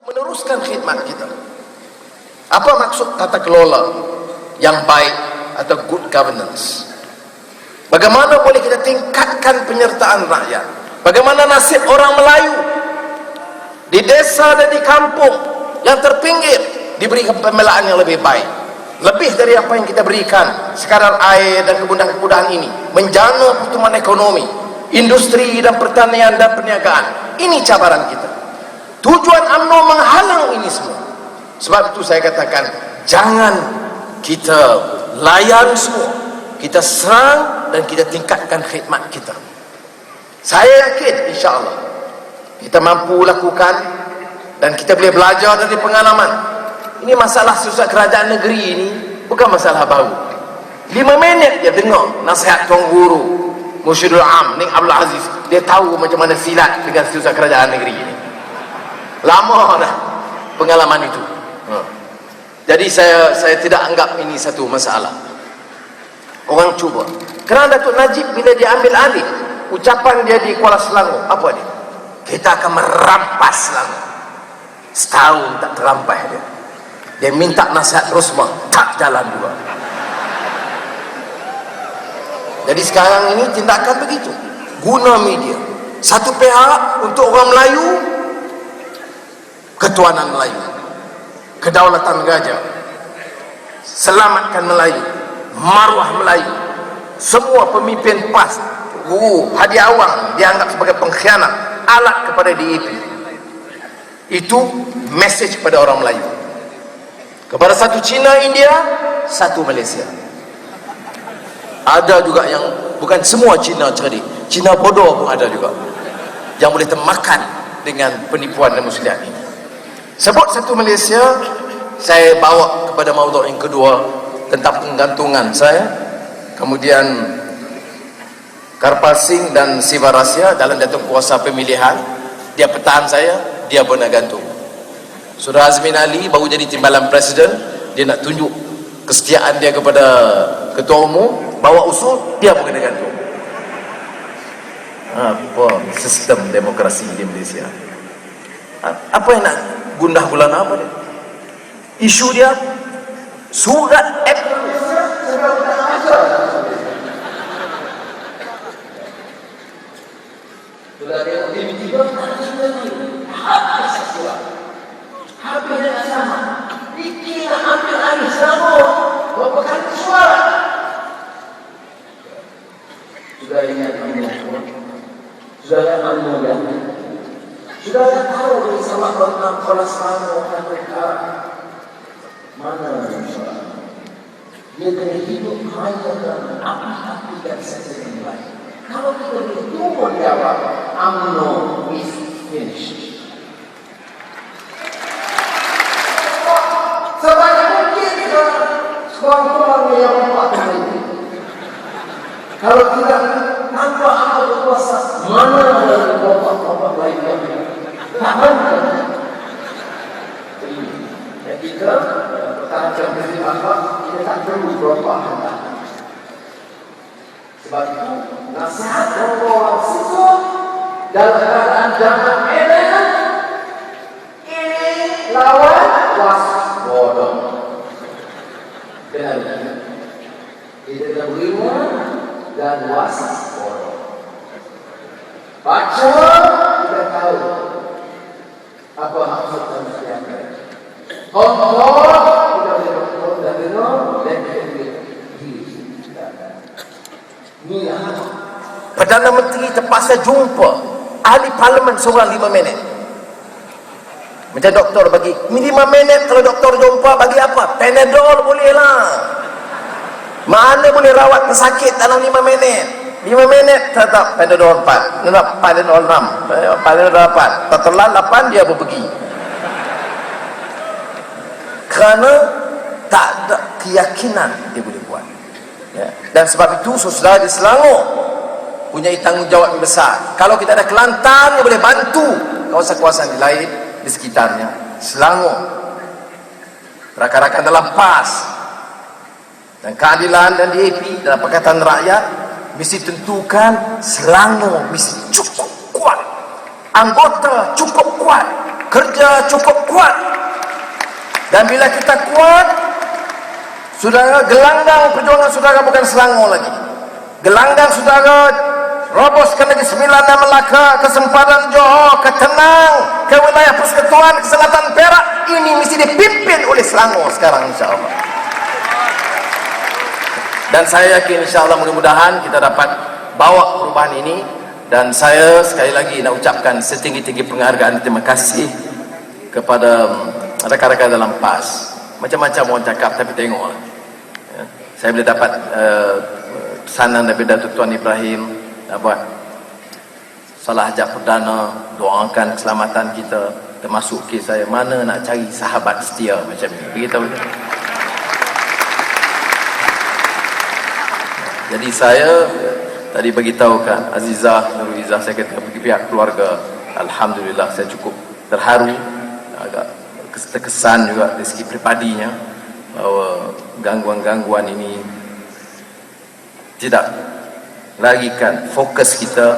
meneruskan khidmat kita. Apa maksud tata kelola yang baik atau good governance? Bagaimana boleh kita tingkatkan penyertaan rakyat? Bagaimana nasib orang Melayu di desa dan di kampung yang terpinggir diberikan pembelaan yang lebih baik, lebih dari apa yang kita berikan sekadar air dan kemudahan-kemudahan ini, menjaga pertumbuhan ekonomi, industri dan pertanian dan perniagaan. Ini cabaran kita. Tujuan UMNO menghalang ini semua. Sebab itu saya katakan, jangan kita layan semua, kita serang dan kita tingkatkan khidmat kita. Saya yakin insya-Allah kita mampu lakukan dan kita boleh belajar dari pengalaman. Ini masalah susah kerajaan negeri ini bukan masalah baru. 5 minit dia dengar nasihat Tuan Guru Mursyidul Am Ning Abdul Aziz, dia tahu macam mana silat dengan susah kerajaan negeri ini. Lama dah pengalaman itu. Jadi saya tidak anggap ini satu masalah. Orang cuba. Kerana Datuk Najib bila dia ambil alih, ucapan dia di Kuala Selangor, apa dia? Kita akan merampas Selangor. Setahun tak terampas dia. Dia minta nasihat Rosmah, tak jalan juga. Jadi sekarang ini tindakan begitu. Guna media. Satu pihak untuk orang Melayu, ketuanan Melayu, kedaulatan gajah, selamatkan Melayu, maruah Melayu. Semua pemimpin PAS, Hadi Awang dianggap sebagai pengkhianat, alat kepada DAP. Itu mesej kepada orang Melayu, kepada satu Cina, India, satu Malaysia. Ada juga yang bukan semua Cina cerdik, Cina bodoh pun ada juga yang boleh termakan dengan penipuan dan muslihat ini. Sebut satu Malaysia, saya bawa kepada maudhu' yang kedua tentang penggantungan saya. Kemudian Karpal Singh dan Siva Rasya dalam datuk kuasa pemilihan, dia petaan saya, dia benar gantung. Saudara Azmin Ali baru jadi timbalan presiden, dia nak tunjuk kesetiaan dia kepada ketua umum, bawa usul, dia pun kena gantung. Apa sistem demokrasi di Malaysia? Apa yang nak gundah gulana apa dia? Isu dia surat habis dengan sama Riki nak ambil alih Selangor berapa kali suara. Sudah ingat sudah amal, sudah tahu dari sama tentang Kuala Selangor dan mereka mana dia kena hidup hanya dengan apa-apa yang saya nilai. Kalau kita bertunggu jawab, UMNO is finished. Sebanyak mungkin seorang-orang yang membuat ini. Kalau tidak tanpa akal berkuasa, mana ada kelompok-kelompok lain yang tak mampu. Ketika pertahanan Presiden Akbar, kita tak perlu berapa hendak. Sebab itu nasihat orang susu dalam keadaan jangan elak, ini lawan waspada. Dan kita terima dan waspada. Baca kita tahu apa maksud dan siapa. Allah kita berdoa dan dengar dan Perdana Menteri terpaksa jumpa ahli parlimen seorang 5 minit. Macam doktor bagi 5 minit, kalau doktor jumpa bagi apa? Panadol boleh lah. Mana boleh rawat pesakit dalam 5 minit? 5 minit tetap Panadol 4, Panadol 6, Panadol 8, tertelan 8 dia pun pergi. Kerana tak ada keyakinan dia boleh buat. Ya. Dan sebab itu saudara di Selangor punya tanggungjawab yang besar. Kalau kita ada Kelantan yang boleh bantu kawasan-kawasan lain di sekitarnya, Selangor, rakan-rakan dalam PAS dan keadilan dan DAP dalam Pakatan Rakyat mesti tentukan Selangor mesti cukup kuat, anggota cukup kuat kerja cukup kuat. Dan bila kita kuat, saudara, gelanggang perjuangan saudara bukan Selangor lagi. Gelanggang saudara roboskan Negeri Sembilan dan Melaka, ke Sempadan Johor, ke Tenang, ke wilayah Persekutuan, ke Selatan Perak. Ini mesti dipimpin oleh Selangor sekarang, insyaAllah. Dan saya yakin insyaAllah mudah-mudahan kita dapat bawa perubahan ini. Dan saya sekali lagi nak ucapkan setinggi-tinggi penghargaan, terima kasih kepada rakan-rakan dalam PAS. Macam-macam orang cakap, tapi tengoklah, ya, saya boleh dapat pesanan daripada Datuk Tuan Ibrahim, dapat salah hajat perdana, doakan keselamatan kita, termasuk kes saya, mana nak cari sahabat setia macam ni, beritahu. Jadi saya tadi beritahukan Azizah, Nurul Izzah, saya kata bagi pihak keluarga, alhamdulillah saya cukup terharu, agak terkesan juga dari segi pribadinya, bahawa gangguan-gangguan ini tidak lagikan fokus kita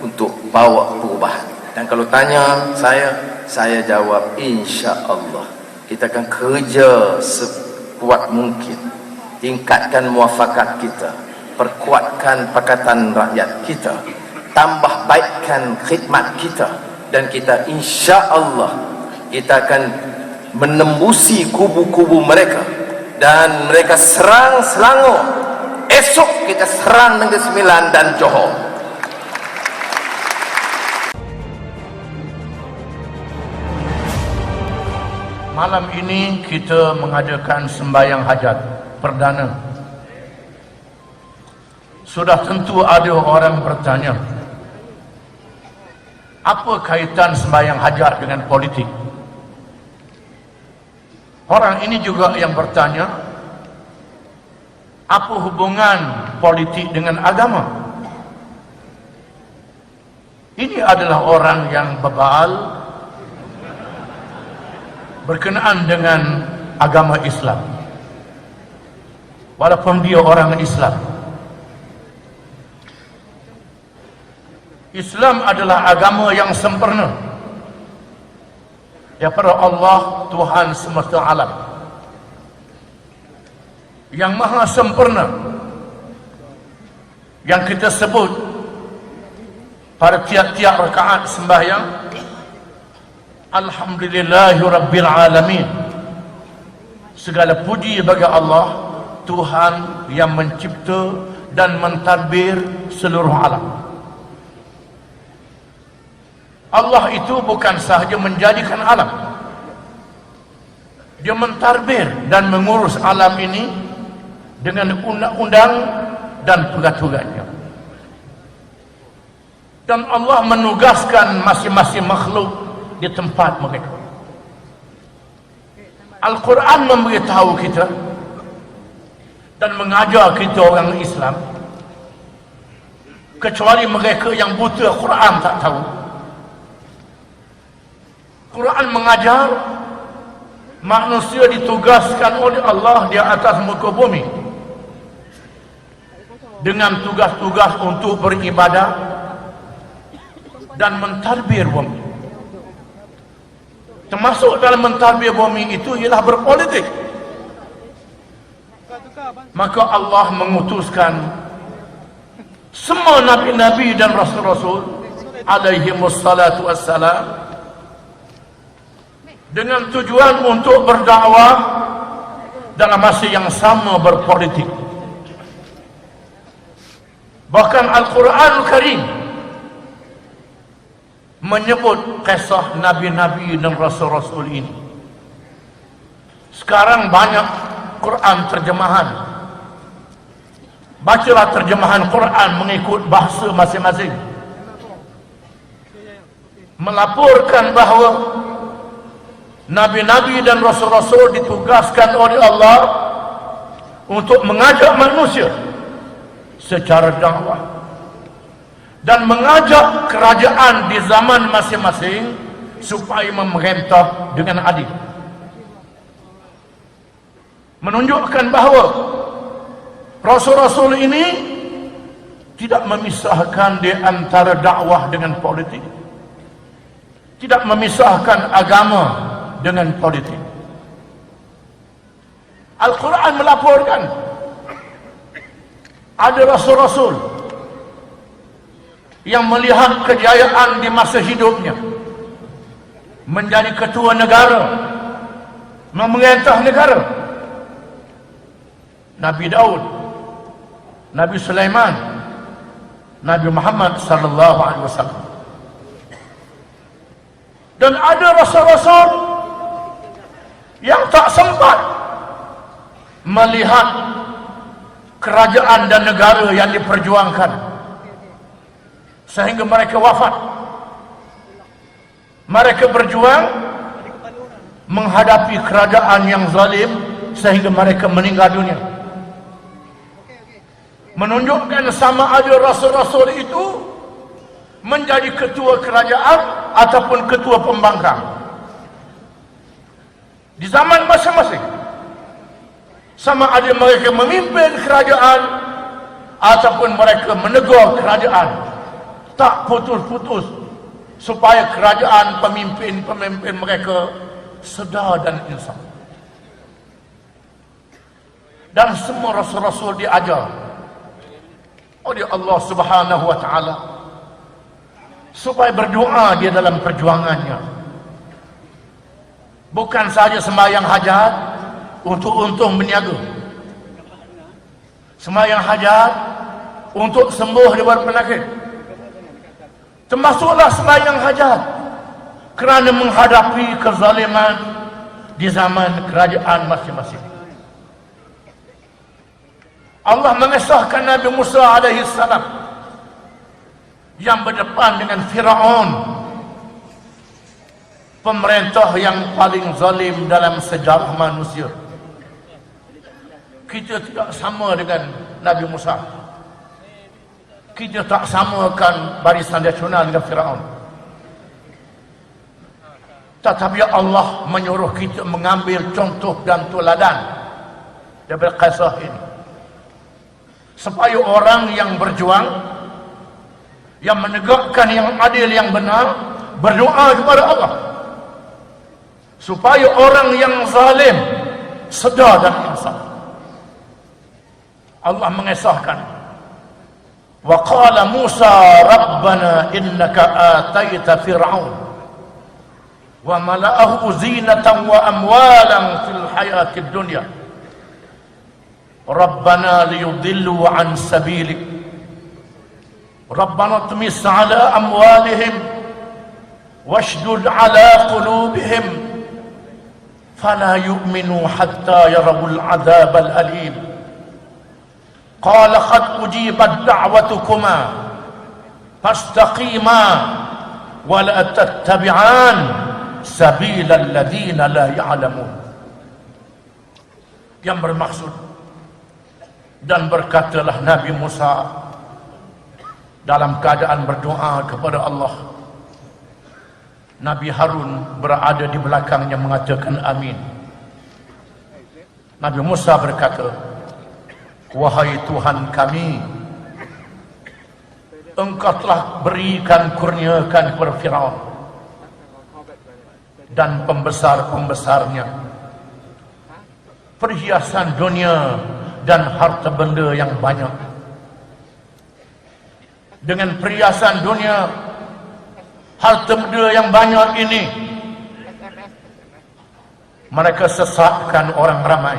untuk bawa perubahan. Dan kalau tanya saya jawab insya-Allah kita akan kerja sekuat mungkin, tingkatkan muafakat kita, perkuatkan Pakatan Rakyat kita, tambah baikkan khidmat kita, dan kita insya-Allah kita akan menembusi kubu-kubu mereka, dan mereka serang Selangor, esok kita serang Negeri Sembilan dan Johor. Malam ini kita mengadakan sembahyang hajat perdana. Sudah tentu ada orang bertanya, apa kaitan sembahyang hajat dengan politik? Orang ini juga yang bertanya, apa hubungan politik dengan agama? Ini adalah orang yang bebal berkenaan dengan agama Islam, walaupun dia orang Islam. Islam adalah agama yang sempurna daripada Allah, Tuhan semesta alam, yang maha sempurna, yang kita sebut pada tiap-tiap rakaat sembahyang, Alhamdulillahi Rabbil Alamin. Segala puji bagi Allah, Tuhan yang mencipta dan mentadbir seluruh alam. Allah itu bukan sahaja menjadikan alam, dia mentadbir dan mengurus alam ini dengan undang-undang dan tugas-tugasnya. Dan Allah menugaskan masing-masing makhluk di tempat mereka. Al-Quran memberitahu kita dan mengajar kita orang Islam, kecuali mereka yang buta Quran tak tahu. Quran mengajar manusia ditugaskan oleh Allah di atas muka bumi dengan tugas-tugas untuk beribadah dan mentadbir bumi. Termasuk dalam mentadbir bumi itu ialah berpolitik. Maka Allah mengutuskan semua nabi-nabi dan rasul-rasul alaihimus salatu wassalam dengan tujuan untuk berdakwah dalam masa yang sama berpolitik. Bahkan Al-Quranul Karim menyebut kisah nabi-nabi dan rasul-rasul ini. Sekarang banyak Quran terjemahan. Bacalah terjemahan Quran mengikut bahasa masing-masing, melaporkan bahawa nabi-nabi dan rasul-rasul ditugaskan oleh Allah untuk mengajak manusia secara dakwah dan mengajak kerajaan di zaman masing-masing supaya memerintah dengan adil. Menunjukkan bahawa rasul-rasul ini tidak memisahkan di antara dakwah dengan politik. tidak memisahkan agama dengan politik. Al-Quran melaporkan ada rasul-rasul yang melihat kejayaan di masa hidupnya menjadi ketua negara, memerintah negara. Nabi Daud, Nabi Sulaiman, Nabi Muhammad sallallahu alaihi wasallam. Dan ada rasul-rasul yang tak sempat melihat kerajaan dan negara yang diperjuangkan sehingga mereka wafat. Mereka berjuang menghadapi kerajaan yang zalim sehingga mereka meninggal dunia. Menunjukkan sama ada rasul-rasul itu menjadi ketua kerajaan ataupun ketua pembangkang di zaman masing-masing. Sama ada mereka memimpin kerajaan ataupun mereka menegur kerajaan, tak putus-putus, supaya kerajaan, pemimpin-pemimpin mereka sedar dan insaf. Dan semua rasul-rasul diajar oleh Allah Subhanahu wa taala supaya berdoa dia dalam perjuangannya. Bukan saja sembahyang hajat untuk untung berniaga, sembahyang hajat untuk sembuh daripada penyakit, termasuklah sembahyang hajat kerana menghadapi kezaliman di zaman kerajaan masing-masing. Allah mengesahkan Nabi Musa alaihi salam yang berdepan dengan Firaun, pemerintah yang paling zalim dalam sejarah manusia. Kita tidak sama dengan Nabi Musa. Kita tak samakan barisan nasional dengan Firaun. Tetapi Allah menyuruh kita mengambil contoh dan teladan daripada kisah ini, supaya orang yang berjuang, yang menegakkan yang adil, yang benar, berdoa kepada Allah supaya orang yang zalim sedar dan insaf. Allah mengesahkan, wa qala Musa rabbana innaka ataita fir'aun wa mala'ahu zinatan wa amwalan fil hayatid dunya rabbana liyudillu an sabilik rabbana tumis ala amwalihim washdud ala qulubihim fala yu'minu hatta yarawul adzabal alim qala qad ujibat da'watukuma fastaqima wa la tattabi'an sabilal ladzina la ya'lamun. Yang bermaksud, dan berkatalah Nabi Musa dalam keadaan berdoa kepada Allah. Nabi Harun berada di belakangnya mengatakan amin. Nabi Musa berkata, wahai Tuhan kami, Engkau telah berikan kurniakan kepada Firaun dan pembesar-pembesarnya perhiasan dunia dan harta benda yang banyak. Dengan perhiasan dunia, harta benda yang banyak ini, mereka sesatkan orang ramai.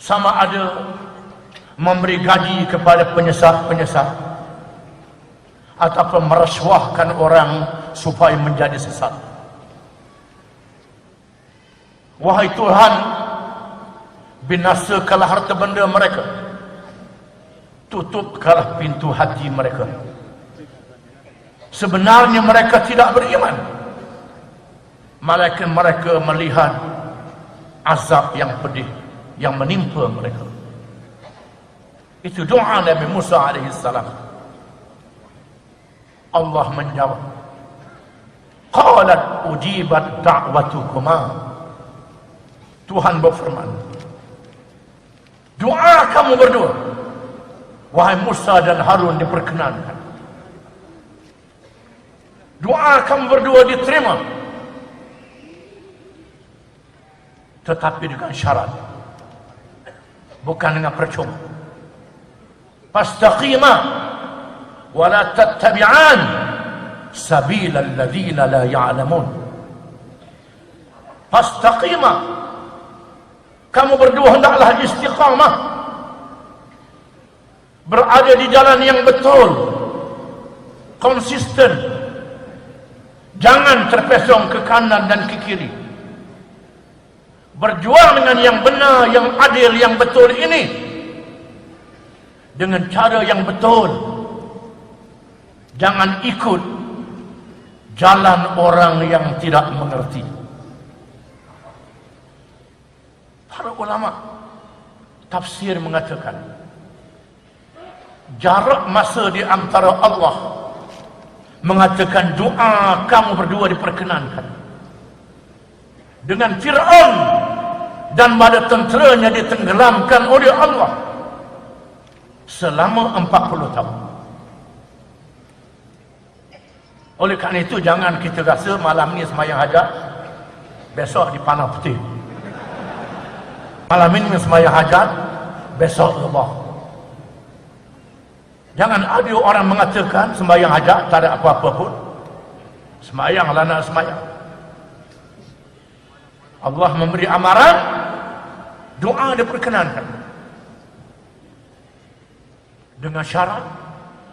Sama ada memberi gaji kepada penyesat-penyesat ataupun merasuahkan orang supaya menjadi sesat. Wahai Tuhan, binasakanlah harta benda mereka, tutupkanlah pintu hati mereka. Sebenarnya mereka tidak beriman, malaikat mereka melihat azab yang pedih yang menimpa mereka. Itu doa Nabi Musa alaihi salam. Allah menjawab, qalat ujibat da'watukuma. Tuhan berfirman, doa kamu berdua, wahai Musa dan Harun, diperkenankan. Doa kamu berdua diterima, tetapi dengan syarat, bukan dengan percuma. Fastaqima wa la tattabi'an sabilal ladzina la ya'lamun. Fastaqima, kamu berdua hendaklah istiqamah, berada di jalan yang betul, konsisten, jangan terpesong ke kanan dan ke kiri. Berjuang dengan yang benar, yang adil, yang betul ini dengan cara yang betul. Jangan ikut jalan orang yang tidak mengerti. Para ulama tafsir mengatakan, jarak masa di antara Allah mengatakan doa kamu berdua diperkenankan dengan Fir'aun dan bala tenteranya ditenggelamkan oleh Allah selama 40 tahun. Oleh kerana itu jangan kita rasa malam ni sembahyang hajat, besok di panah putih. Malam ini sembahyang hajat, besok Allah. Jangan ada orang mengatakan sembahyang hajat tak ada apa-apa pun. Sembahyang lah nak sembahyang. Allah memberi amaran, doa diperkenankan. Dengan syarat,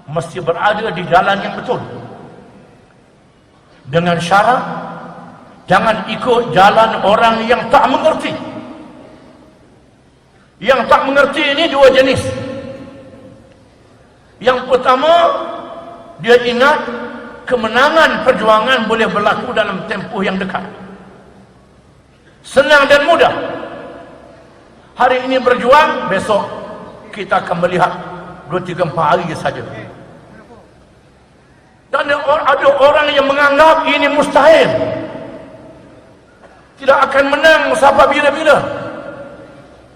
mesti berada di jalan yang betul. Dengan syarat, jangan ikut jalan orang yang tak mengerti. Yang tak mengerti ini dua jenis. Yang pertama, dia ingat kemenangan perjuangan boleh berlaku dalam tempoh yang dekat, senang dan mudah. Hari ini berjuang, besok kita akan melihat 2-3-4 hari saja. Dan ada orang yang menganggap ini mustahil, tidak akan menang sampai bila-bila,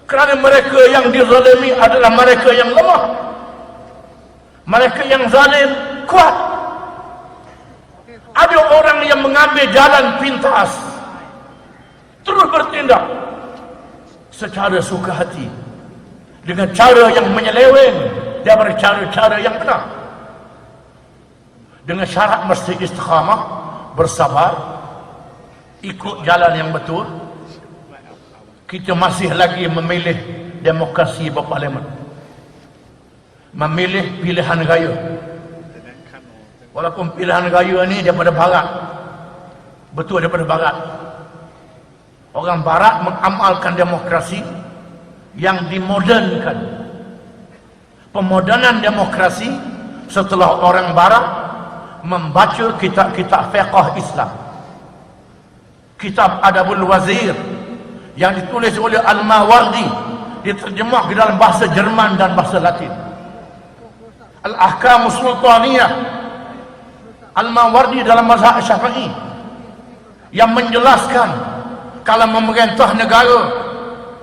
kerana mereka yang dizalimi adalah mereka yang lemah, mereka yang zalim kuat. Ada orang yang mengambil jalan pintas, terus bertindak secara suka hati, dengan cara yang menyeleweng daripada cara-cara yang benar. Dengan syarat mesti istiqamah, bersabar, ikut jalan yang betul. Kita masih lagi memilih demokrasi berparlimen, memilih pilihan raya. Walaupun pilihan raya ni daripada barat, betul daripada barat. Orang barat mengamalkan demokrasi yang dimodernkan. Pemodernan demokrasi setelah orang barat membaca kitab-kitab fiqh Islam. Kitab Adabul Wazir yang ditulis oleh Al-Mawardi, diterjemah ke dalam bahasa Jerman dan bahasa Latin. Al-Ahkam Sultaniyah Al-Mawardi dalam mazhab Syafi'i, yang menjelaskan kalau memerintah negara,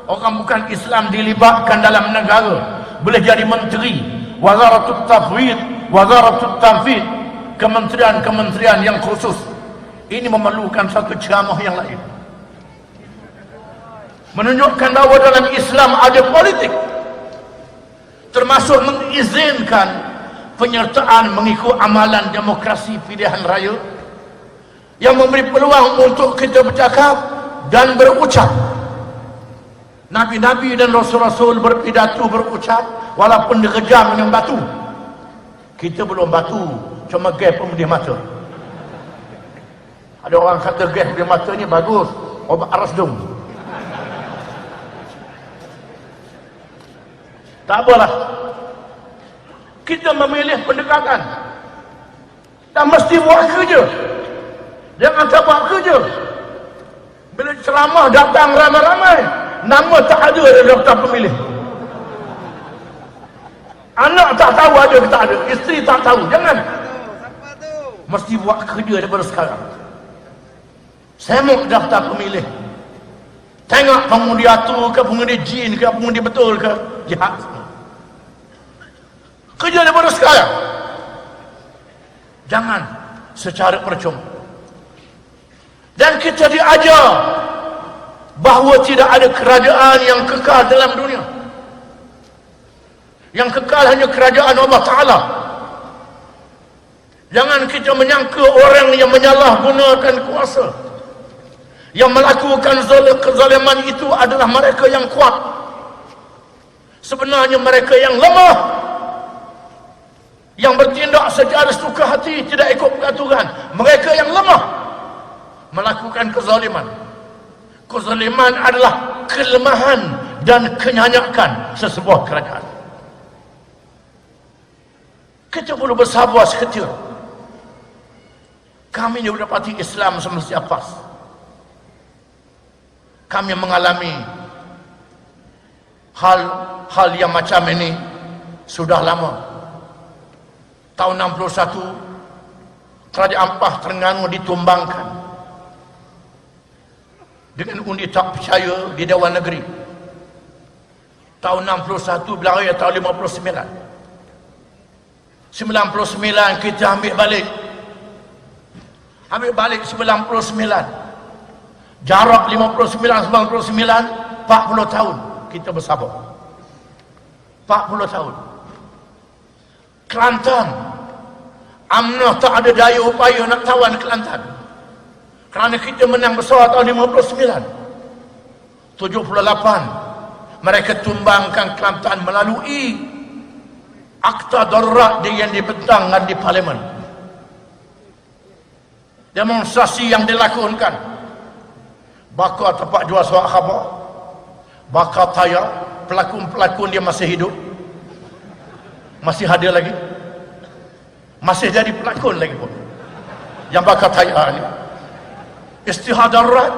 orang bukan Islam dilibatkan dalam negara, boleh jadi menteri, Wazaratut Tafwid, Wazaratut Tanfid, kementerian-kementerian yang khusus. Ini memerlukan satu ceramah yang lain, menunjukkan bahawa dalam Islam ada politik, termasuk mengizinkan penyertaan mengikut amalan demokrasi pilihan raya, yang memberi peluang untuk kita bercakap dan berucap. Nabi-nabi dan rasul-rasul berpidato, berucap, walaupun dikejam dengan batu. Kita belum batu, cuma gas pemedih mata. Ada orang kata gas pemedih mata ni bagus, obat arasdum. Tak apalah, kita memilih pendekatan dan mesti buat kerja. Jangan tak buat kerja. Bila ceramah datang ramai-ramai, nama tak ada dalam daftar pemilih. Anak tak tahu ada ke tak ada, isteri tak tahu. Jangan. Mesti buat kerja daripada sekarang. Semok daftar pemilih, tengok pengundi atu ke, pengundi jin ke, pengundi betul ke, jahat. Kerja daripada sekarang. Jangan secara percuma. Dan kita diajar bahawa tidak ada kerajaan yang kekal dalam dunia. Yang kekal hanya kerajaan Allah Ta'ala. Jangan kita menyangka orang yang menyalahgunakan kuasa, yang melakukan kezaliman itu adalah mereka yang kuat. Sebenarnya mereka yang lemah, yang bertindak secara suka hati, tidak ikut peraturan. Mereka yang lemah melakukan kezaliman. Kezaliman adalah kelemahan dan kenyanyakan sesebuah kerajaan. Kita perlu bersabar seketika. Kami ini mendapati Islam semestinya pas. Kami mengalami hal yang macam ini sudah lama. Tahun 61 Kerajaan Pah Terengganu ditumbangkan dengan undi tak percaya di Dewan Negeri. Tahun 61 bilang raya tahun 59. 99 kita ambil balik 99. Jarak 59-99 40 tahun kita bersabar. 40 tahun. Kelantan, UMNO tak ada daya upaya nak tawan Kelantan, kerana kita menang besar tahun 59. 78 mereka tumbangkan Kelantan melalui Akta Darurat yang dibentangkan di Parlimen. Demonstrasi yang dilakukan, bakar tempat jual surat khabar, bakar tayar, pelakon-pelakon dia masih hidup, masih hadir lagi, masih jadi pelakon lagi pun yang bakar tayar ni. Istihad darurat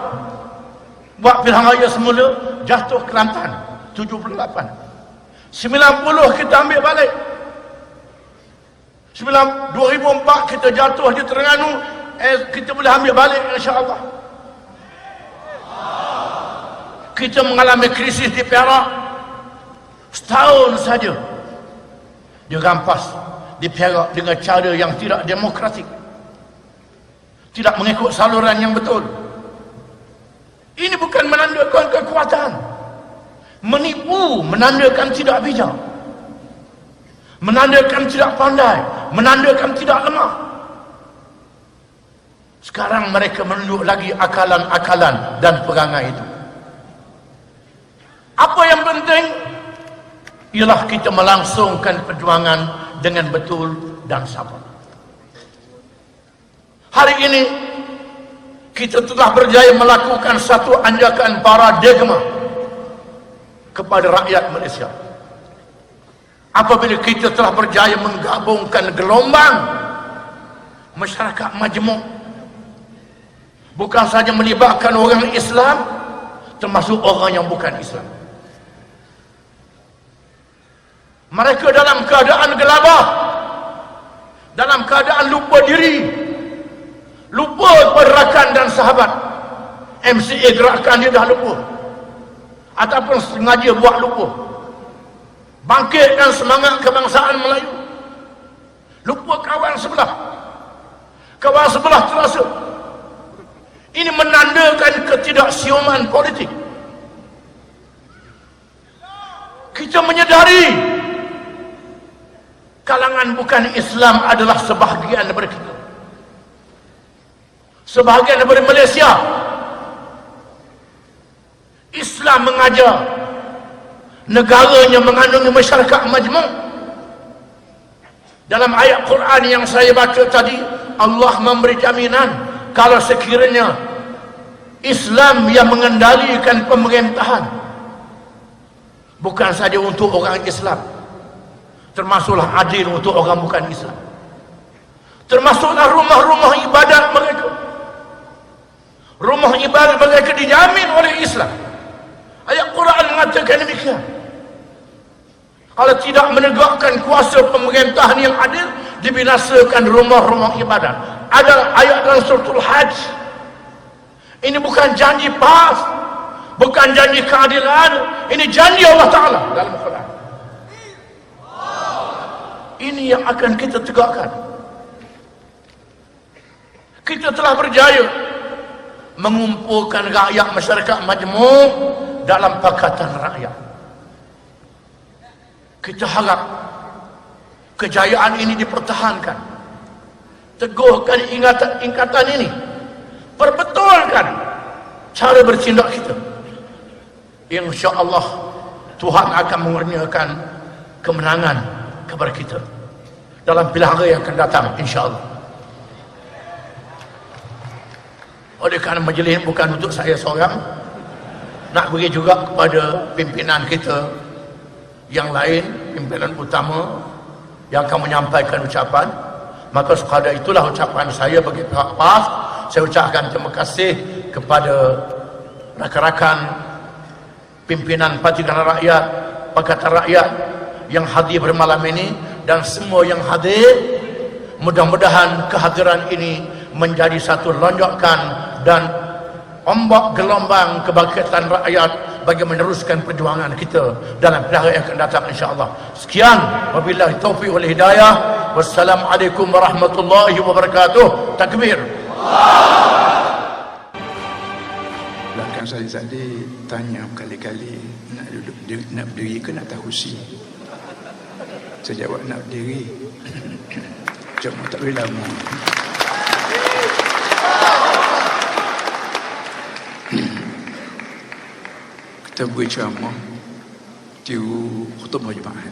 buat pilihan raya semula, jatuh Kelantan 78. 90 kita ambil balik. 2004 kita jatuh di Terengganu, kita boleh ambil balik insya-Allah. Kita mengalami krisis di Perak, setahun saja dirampas di Perak dengan cara yang tidak demokratik, tidak mengikut saluran yang betul. Ini bukan menandakan kekuatan, menipu menandakan tidak bijak, menandakan tidak pandai, menandakan tidak lemah. Sekarang mereka menunjuk lagi akalan-akalan dan perangai itu. Apa yang penting ialah kita melangsungkan perjuangan dengan betul dan sabar. Hari ini kita telah berjaya melakukan satu anjakan paradigma kepada rakyat Malaysia. Apabila kita telah berjaya menggabungkan gelombang masyarakat majmuk, bukan saja melibatkan orang Islam, termasuk orang yang bukan Islam. Mereka dalam keadaan gelabah, dalam keadaan lupa diri, lupa kepada rakan dan sahabat. MCA gerakan dia dah lupa, ataupun sengaja buat lupa. Bangkitkan semangat kebangsaan Melayu, lupa kawan sebelah. Kawan sebelah terasa. Ini menandakan ketidaksiuman politik. Kita menyadari kalangan bukan Islam adalah sebahagian daripada kita, sebahagian daripada Malaysia. Islam mengajar negaranya mengandungi masyarakat majmuk. Dalam ayat Quran yang saya baca tadi, Allah memberi jaminan kalau sekiranya Islam yang mengendalikan pemerintahan, bukan saja untuk orang Islam, termasuklah adil untuk orang bukan Islam, termasuklah rumah-rumah ibadat mereka. Rumah ibadat mereka dijamin oleh Islam. Ayat Quran mengatakan demikian. Kalau tidak menegakkan kuasa pemerintahan yang adil, dibinasakan rumah-rumah ibadat. Ada ayat dalam suratul Hajj. Ini bukan janji pas, bukan janji keadilan, ini janji Allah Ta'ala dalam Quran. Ini yang akan kita tegakkan. kita telah berjaya mengumpulkan rakyat masyarakat majmuk dalam Pakatan Rakyat. Kita harap kejayaan ini dipertahankan, teguhkan ingatan ini, perbetulkan cara bertindak kita. InsyaAllah Tuhan akan mengurniakan kemenangan kepada kita dalam pilihan raya yang akan datang, insyaAllah. Oleh kerana majlis bukan untuk saya seorang, nak beri juga kepada pimpinan kita yang lain, pimpinan utama yang akan menyampaikan ucapan. Maka sekadar itulah ucapan saya bagi pihak PAS. Saya ucapkan terima kasih kepada rakan-rakan pimpinan Parti Kanan Rakyat, Pakatan Rakyat yang hadir bermalam ini, dan semua yang hadir. Mudah-mudahan kehadiran ini menjadi satu lonjakan dan ombak gelombang kebangkitan rakyat bagi meneruskan perjuangan kita dalam pilihan yang akan datang, insyaAllah. Sekian, wabillahi taufiq wal hidayah. Wassalamualaikum warahmatullahi wabarakatuh. Takbir. Belakang saya tadi tanya berkali-kali, nak berdiri ke nak tahusi? Saya jawab nak berdiri. Cuma tak boleh lama. Kita beri ceramah tiru khutbah Jumaat.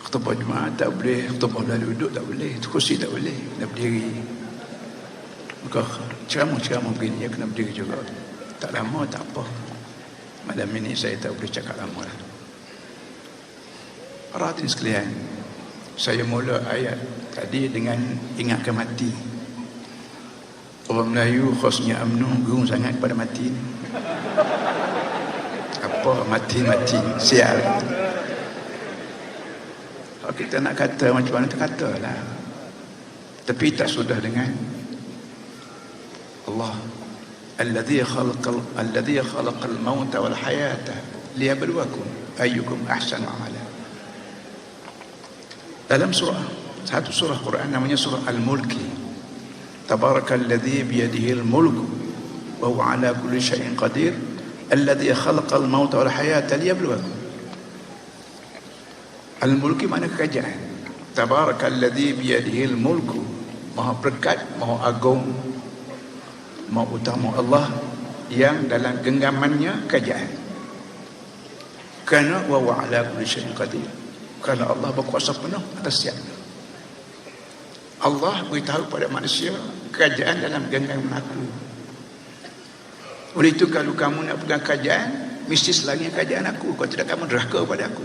Khutbah Jumaat tak boleh, khutbah lalu duduk tak boleh, kursi tak boleh, nak berdiri. Maka ceramah-ceramah begini ya kena berdiri juga. Tak lama tak apa. Malam ini saya tak boleh cakap lama lah. Para hadirin sekalian, saya mula ayat tadi dengan ingatkan mati. Orang Melayu khasnya UMNO gerung sangat pada mati ni. Apa mati-mati sial. Kalau kita nak kata macam mana, kita katalah. Tapi tak sudah dengan Allah alladhi khalaqal mauta wal hayata liyabluwakum ayyukum ahsanu amala. Dalam satu surah Quran namanya surah Al-Mulki, tabarakalladzi biyadihil mulku wa huwa ala kulli syai'in qadir alladzi khalaqal mauta wal hayata liyabluwakum. Al-Mulki makna kerajaan. Tabarakalladzi biyadihil mulku, maha berkat, maha agung, maha utama Allah yang dalam genggamannya kerajaan. Kerana wa huwa ala kulli syai'in qadir, kerana Allah berkuasa penuh atas setiap. Allah beritahu pada manusia kerajaan dalam genggaman aku. Oleh itu kalau kamu nak pegang kerajaan, mesti selagi kerajaan aku. Kalau tidak, kamu derhaka pada aku.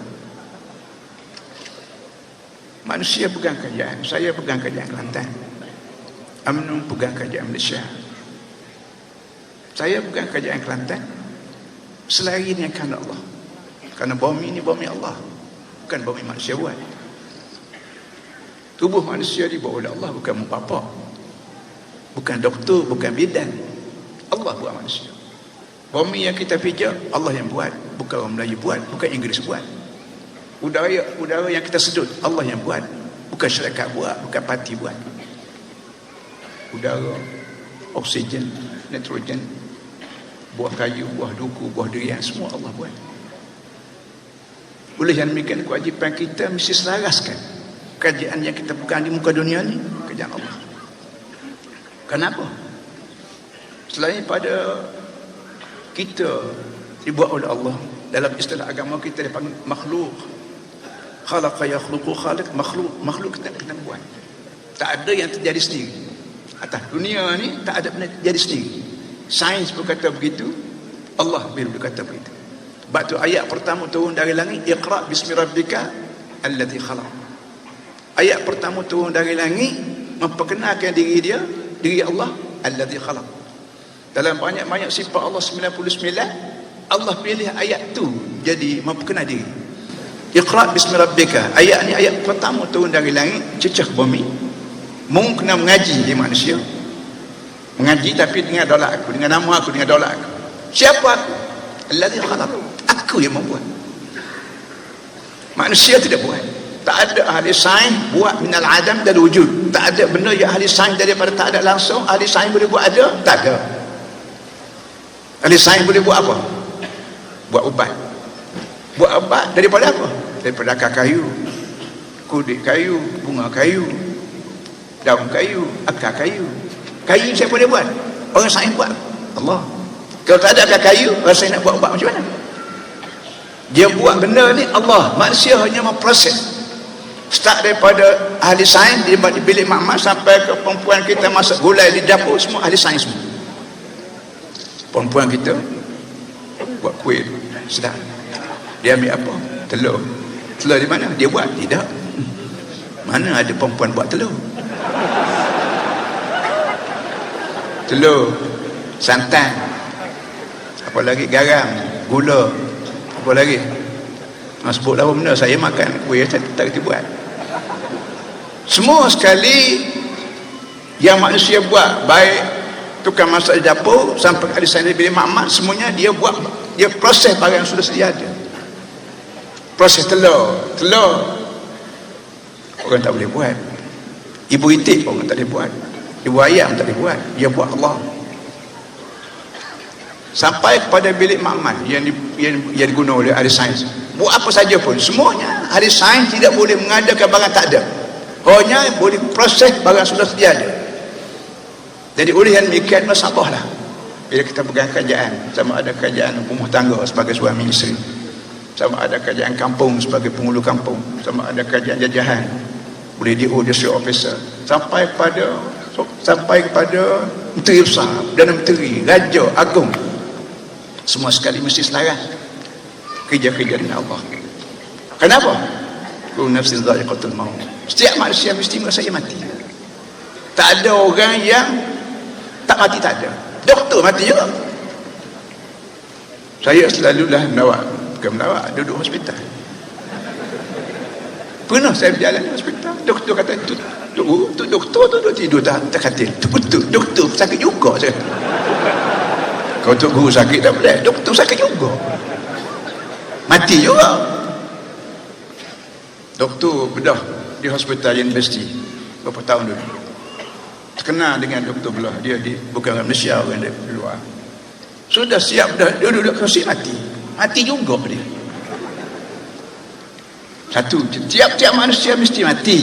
Manusia pegang kerajaan, saya pegang kerajaan Kelantan, UMNO pegang kerajaan Malaysia, saya pegang kerajaan Kelantan. Selagi ini kerana Allah, kerana bumi ini bumi Allah, bukan bumi manusia buat. Tubuh manusia dibawa oleh Allah, bukan mupapak, bukan doktor, bukan bidan. Allah buat manusia. Bumi yang kita pijak, Allah yang buat, bukan orang Melayu buat, bukan Inggeris buat. Udara yang kita sedut, Allah yang buat, bukan syarikat buat, bukan parti buat. Udara, oksigen, nitrogen, buah kayu, buah duku, buah durian, semua Allah buat. Oleh yang demikian, kewajipan kita mesti selaraskan kerajaan yang kita pegang di muka dunia ni, kerajaan Allah. Kenapa? Selain pada kita dibuat oleh Allah, dalam istilah agama kita dipanggil makhluk. Khalaqa yakhluqu khaliq, makhluk kita buat. Tak ada yang terjadi sendiri. Atas dunia ni tak ada benda terjadi sendiri. Sains berkata begitu, Allah berkata begitu. Sebab tu ayat pertama turun dari langit, Iqra bismi rabbika alladhi khalaq. Ayat pertama turun dari langit memperkenalkan diri dia, diri Allah alladhi khalaq. Dalam banyak-banyak sifat Allah 99, Allah pilih ayat tu jadi memperkenal diri. Iqra bismi rabbika, ayat ni ayat pertama turun dari langit, cecah bumi. Mung kena mengaji di manusia, mengaji tapi dengan daulat aku, dengan nama aku, dengan daulat aku. Siapa aku? Alladhi khalaq. Aku yang membuat. Manusia tidak buat. Tak ada ahli sains buat minal adam dan wujud. Tak ada benda yang ahli sains daripada tak ada langsung ahli sains boleh buat ada. Tak ada. Ahli sains boleh buat apa? Buat ubat. Buat ubat daripada apa? Daripada akar kayu, kulit kayu, bunga kayu, daun kayu, akar kayu. Kayu siapa boleh buat? Orang sains buat. Allah. Kalau tak ada akar kayu, orang sains nak buat ubat macam mana? Dia buat benda ni Allah. Manusia hanya memproses. Start daripada ahli sains di bilik makmal sampai ke perempuan kita masak gulai di dapur, semua ahli sains semua. Perempuan kita buat kuih sedap. Dia ambil apa? Telur. Telur di mana? Dia buat? Tidak. Mana ada perempuan buat telur? Telur, santan, apa lagi, garam, gula, apa lagi. Sebut apa benda saya makan kuih saya tak kerti buat. Semua sekali yang manusia buat, baik tukang masak di dapur sampai ahli sains di bilik makmal, semuanya dia buat, dia proses barang yang sudah sedia ada. Proses telur orang tak boleh buat. Ibu itik orang tak boleh buat. Ibu ayam tak boleh buat. Dia buat Allah. Sampai kepada bilik makmal yang digunakan oleh ahli sains, buat apa saja pun, semuanya ahli sains tidak boleh mengadakan barang tak ada, hanya boleh proses barang sudah sedia ada. Jadi oleh yang demikian, sabahlah bila kita pegang kerajaan, sama ada kerajaan rumah tangga sebagai suami isteri, sama ada kerajaan kampung sebagai penghulu kampung, sama ada kerajaan jajahan, boleh DO, district officer, sampai kepada menteri besar, Perdana Menteri, Raja Agung, semua sekali mesti selaras kerja-kerja dengan Allah. Kenapa? Kullu nafsin dha'iqatul maut. Setiap manusia mesti merasa ia mati. Tak ada orang yang tak mati, tak ada. Doktor mati juga. Saya selalulah duduk hospital. Pernah saya berjalan di hospital, doktor kata, tu doktor tu duduk tidur tak katil. Tu betul, doktor sakit juga. Saya, kalau tu guru sakit tak boleh, doktor sakit juga, mati juga. Doktor bedah di hospital universiti berapa tahun dulu, terkenal dengan doktor belah. Dia bukan orang Malaysia, orang dari luar. Sudah siap dah, dia duduk kursi, mati juga dia. Satu, tiap-tiap manusia mesti mati.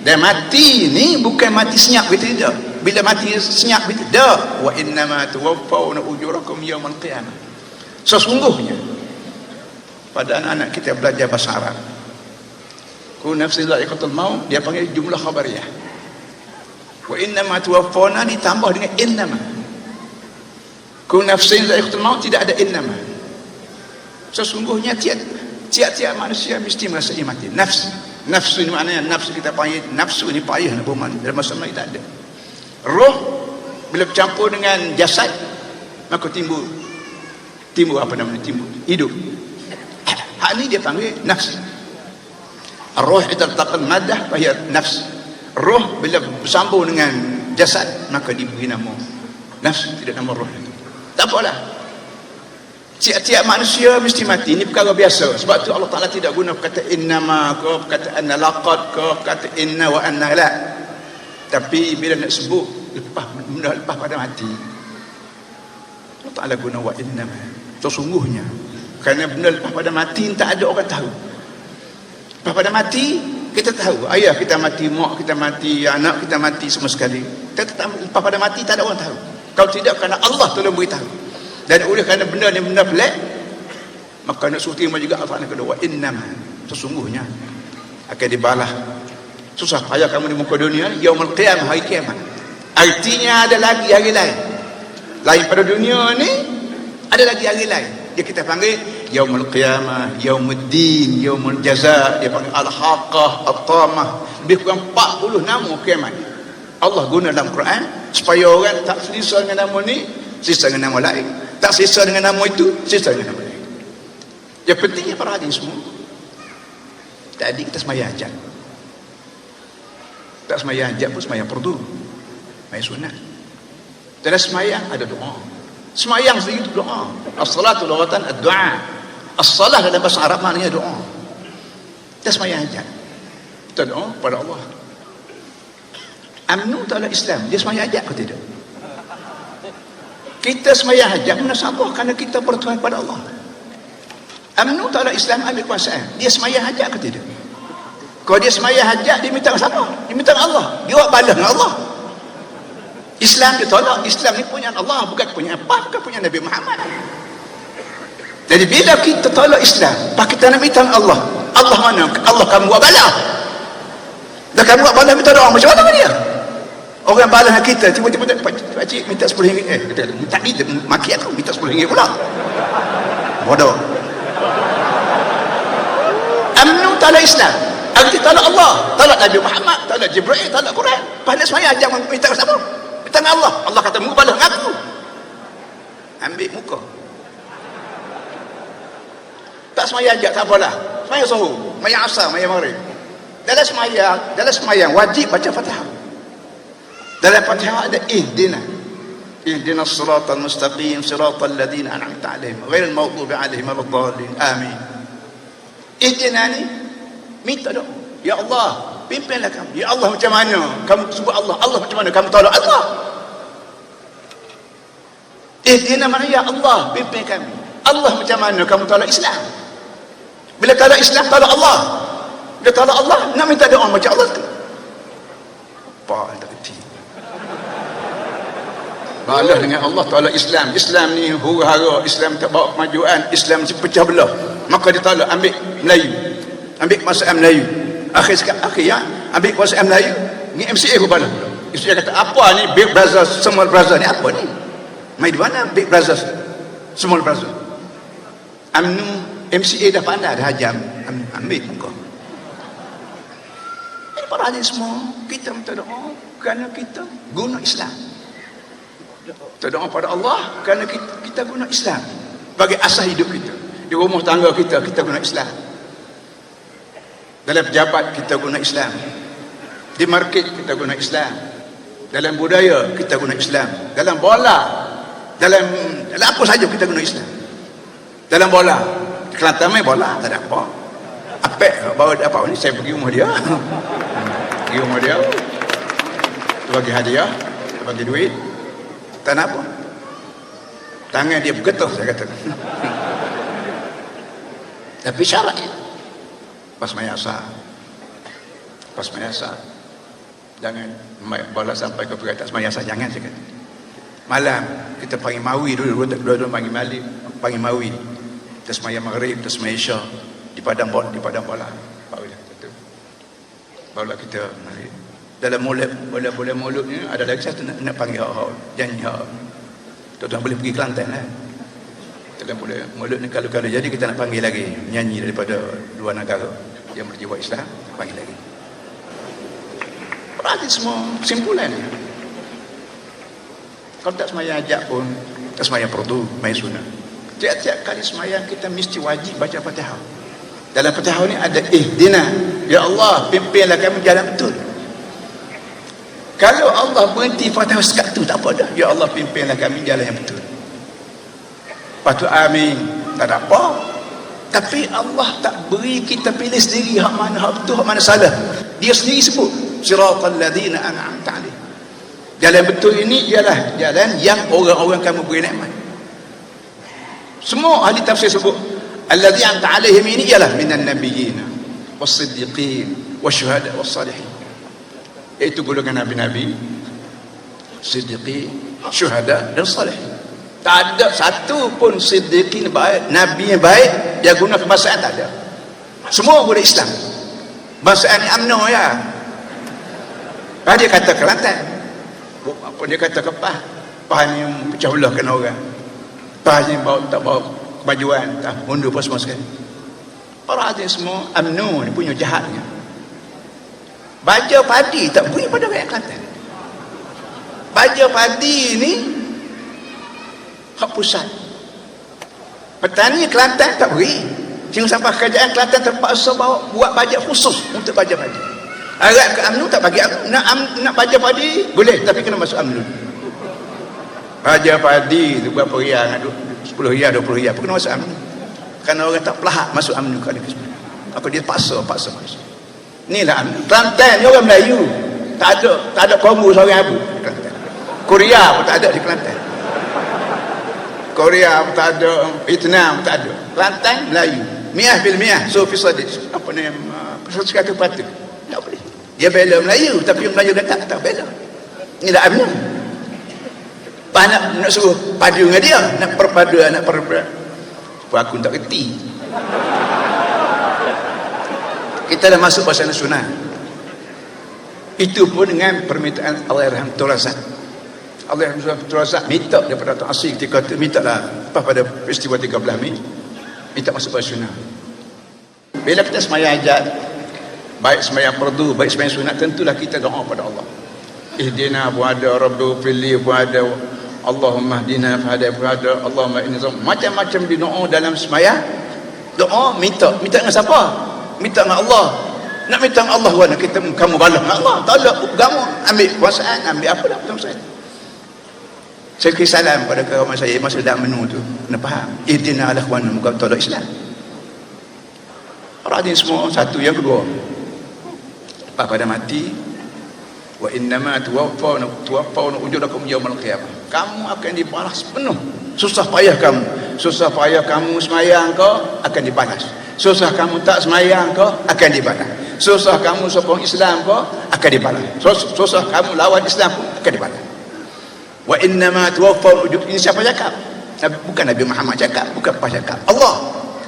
Dan mati ni bukan mati senyap gitu, tidak. Bila mati senyap gitu, dah. Wa innama tuwaffawna ujurakum yawmal qiyamah. Sesungguhnya pada anak-anak kita belajar bahasa Arab, kullu nafsin dha'iqatul maut, dia panggil jumlah khabariyah. Wa innama tuwaffawna ditambah dengan innama. Kullu nafsin dha'iqatul maut tidak ada innama. Sesungguhnya tiap-tiap manusia mesti merasa mati. Nafsu ni maknanya, nafsu kita panggil, nafsu ni payah nak berman, dalam masa lain tak ada. Roh bila bercampur dengan jasad, maka timbul apa namanya, timbul hidup. Hak ni dia panggil nafs. Roh idza taqal madah fahiya nafs. Roh bila bersambung dengan jasad, maka diberi nama nafs, tidak nama roh itu. Tak apalah, tiap-tiap manusia mesti mati. Ini perkara biasa. Sebab tu Allah Ta'ala tidak guna kata innama ke, kata anna laqad ke, kata inna wa anna la. Tapi bila nak sebut lepas pada mati, Allah Ta'ala guna wa innama, sesungguhnya. Kerana benda lepas pada mati tak ada orang tahu. Lepas pada mati kita tahu, ayah kita mati, mak kita mati, anak kita mati, semua sekali. Lepas pada mati tak ada orang tahu. Kalau tidak, kerana Allah tolong beritahu. Dan oleh kerana benda ni benda pelik, maka nak suruh terima juga Allah kedua, innama, sesungguhnya akan dibalas. Susah payah kamu di muka dunia, yaumul qiyamah, hari kiamat. Artinya ada lagi hari lain. Lain pada dunia ni, ada lagi hari lain. Dia kita panggil yaumul qiyamah, yaumuddin, yaumul jaza, dia panggil al-haqah, at-tamah. Lebih kurang 40 nama kiamat Allah guna dalam Quran supaya orang tak selesa dengan nama ni, selesa dengan nama lain. Tak selesa dengan nama itu, selesa dengan nama lain. Yang pentingnya para hadis semua. Tadi kita sembahyang hajat. Tak sembahyang hajat pun sembahyang fardu, sembahyang sunat. Dalam sembahyang ada doa. Sembahyang sendiri itu doa. As-salatu lughatan ad-du'a. As-salah dalam bahasa Arab maknanya doa. Kita sembahyang hajat. Kita doa pada Allah. UMNO tak ada Islam, dia sembahyang hajat ke tidak? Kita sembahyang hajat munasabah kerana kita bertuhan pada Allah. UMNO tak ada Islam ambil kuasaan, dia sembahyang hajat ke tidak? Kalau dia sembahyang hajat, dia minta siapa? Dia minta Allah. Dia buat balas dengan Allah. Islam dia tolak. Islam ni punya Allah, bukan punya apa, bukan punya Nabi Muhammad. Jadi bila kita tolak Islam, pak kita nak minta Allah. Allah mana? Allah kamu buat balas. Dah kamu buat balas minta doa macam mana dengan dia? Orang balas kita tiba-tiba pakcik minta RM10. Tak dia maki aku minta RM10 pula. Bodoh. UMNO tak ada Islam. Kita tolak Allah, tolak Nabi Muhammad, tolak Jibril, tolak Quran. Pahala semaya jangan minta siapa? Minta dengan Allah. Allah kata mu balas dengan aku. Ambil muka. Tak semaya ajak tak apalah. Semaya subuh, semaya asar, semaya maghrib. Dalam semayang wajib baca Fatihah. Dalam Fatihah ada ihdinas siratal mustaqim siratal ladzina an'amta 'alaihim ghairil maghdubi 'alaihim waladdallin. Amin. Ihdina ni minta doa. Ya Allah, pimpinlah kami. Ya Allah, macam mana kamu sebut Allah? Allah macam mana kamu tolak Allah? Ihdina mana ya Allah, pimpin kami. Allah macam mana kamu tolak Islam? Bila tolak Islam, tolak Allah. Bila tolak Allah, nak minta doa macam Allah. Apa anda kerti? Balas dengan Allah tolak Islam. Islam ni huru-hara, Islam tak bawa kemajuan, Islam si pecah belah. Maka dia tolak, ambil Melayu. Ambil kekuasaan Melayu. Akhir ya, ambil kekuasaan Melayu. Ni MCA aku balas. Dia kata, apa ni Big Brother, Small Brother ni apa ni? Mai di mana Big Brother, Small Brother? UMNO, MCA dah pandai, dah hajam. Ambil muka. Para hadis semua, kita minta doa kerana kita guna Islam. Kita doa pada Allah kerana kita guna Islam bagi asas hidup kita. Di rumah tangga kita guna Islam. Dalam pejabat kita guna Islam. Di market kita guna Islam. Dalam budaya kita guna Islam. Dalam bola, dalam apa saja kita guna Islam. Dalam bola, Kelantan main bola tak ada apa. Apek bawa apa ni, saya pergi rumah dia. Pergi rumah dia. Dia bagi hadiah, dia bagi duit. Tak nak apa. Tangan dia bergetar, saya kata. Tapi syarat dia. Pas mayasa. Pas mayasa. Jangan bola sampai ke peratas mayasa, jangan, saya kata. Malam kita panggil mawi dulu, dua-dua panggil malik, panggil mawi. Kita semaya maghrib, kita semaya isya di padang bola, barulah kita tu. Barulah kita malik. Dalam mulut ni ada lagi satu nak panggil hak janji hak. Tuan-tuan boleh pergi Kelantan lah. Dalam mulut ni kalau jadi kita nak panggil lagi menyanyi daripada luar negara yang berjiwa Islam, panggil lagi. Berarti semua kesimpulan ni. Kalau tak semayang ajak pun, tak semayang perdu, main sunnah. Tiap-tiap kali semayang kita mesti wajib baca Fatihah. Dalam Fatihah ni ada ihdina. Ya Allah, pimpinlah kami jalan betul. Kalau Allah berhenti Fatihah sekat tu, tak apa dah. Ya Allah, pimpinlah kami jalan yang betul. Lepas tu amin, tak ada apa. Tapi Allah tak beri kita pilih sendiri hak mana hak betul, hak mana salah. Dia sendiri sebut siratal ladzina an'amta 'alaihim. Jalan betul ini ialah jalan yang orang-orang kamu beri nikmat. Semua ahli tafsir sebut alladzi anta 'alaihim ini ialah minan nabiyyin was-siddiqin wasyuhada was-salihin. Itu golongan nabi-nabi, siddiqin, syuhada dan salihin. Tak ada satu pun siddiqin baik, nabi yang baik yang guna kebangsaan, tak ada. Semua guna Islam. Bangsaan UMNO ya. Dia kata Kelantan. Apa dia kata Kepah? Pah ni pecah belahkan orang. Pah ni tak bawa kemajuan, tak mundur apa semua sekali. Para hadis semua UMNO ni punya jahatnya. Baja padi tak beri pada rakyat Kelantan. Baja padi ni hak pusat. Petani Kelantan tak beri. Sehingga sampai kerajaan Kelantan terpaksa buat bajet khusus untuk baja padi. Harap ke UMNO tak bagi, nak baja padi boleh, tapi kena masuk UMNO. Baja padi tu berapa rial, 10 rial, 20 rial, kena masuk UMNO. Kerana orang tak pelahak masuk UMNO kali ke-10. Apa dia paksa masuk. Ni lah Kelantan ni orang Melayu, tak ada Kongo seorang abu. Korea pun tak ada di Kelantan, Korea pun tak ada, Vietnam pun tak ada. Kelantan Melayu, 100% so fisadi apa ni, 100% patut. Tak boleh. Dia bela Melayu, tapi yang Melayu kata tak bela. Ni dah amno. Pak nak suruh padu dengan dia, nak perpadu, nak perpadu. Aku tak kerti. Kita dah masuk bahasa nasional. Itu pun dengan permintaan Allahyarham Tun Razak. Allahyarham Tun Razak minta daripada Tuan Asri ketika itu, minta lah lepas pada peristiwa 13 Mei, minta masuk bahasa nasional. Bila kita sembahyang hajat, baik sembahyang fardu, baik sembahyang sunat, tentulah kita doa pada Allah. Ihdina pun ada, Rabbi fili pun ada, Allahumma hdina fahadai pun ada, Allahumma inni macam-macam di doa dalam sembahyang. Doa minta dengan siapa? Minta dengan Allah. Nak minta dengan Allah, nak kita kamu balas dengan Allah. Tak ada agama, ambil kuasaan, ambil apa dah betul saya. Saya beri salam pada kawan saya masa dalam menu tu, kena faham. Ihdina ala khwana, muka tolak Islam. Radin semua, satu. Yang kedua, lepas pada mati, wa innama tuwaffawna ujurakum yaumal qiyamah. Kamu akan dibalas penuh. Susah payah kamu semayang kau akan dibalas. Susah kamu tak semayang kau akan dibalas. Susah kamu sokong Islam kau akan dibalas. Susah kamu lawan Islam pun akan dibalas. Wa innama tuwaffawna ujurakum. Ini siapa cakap? Bukan Nabi Muhammad cakap, bukan apa cakap.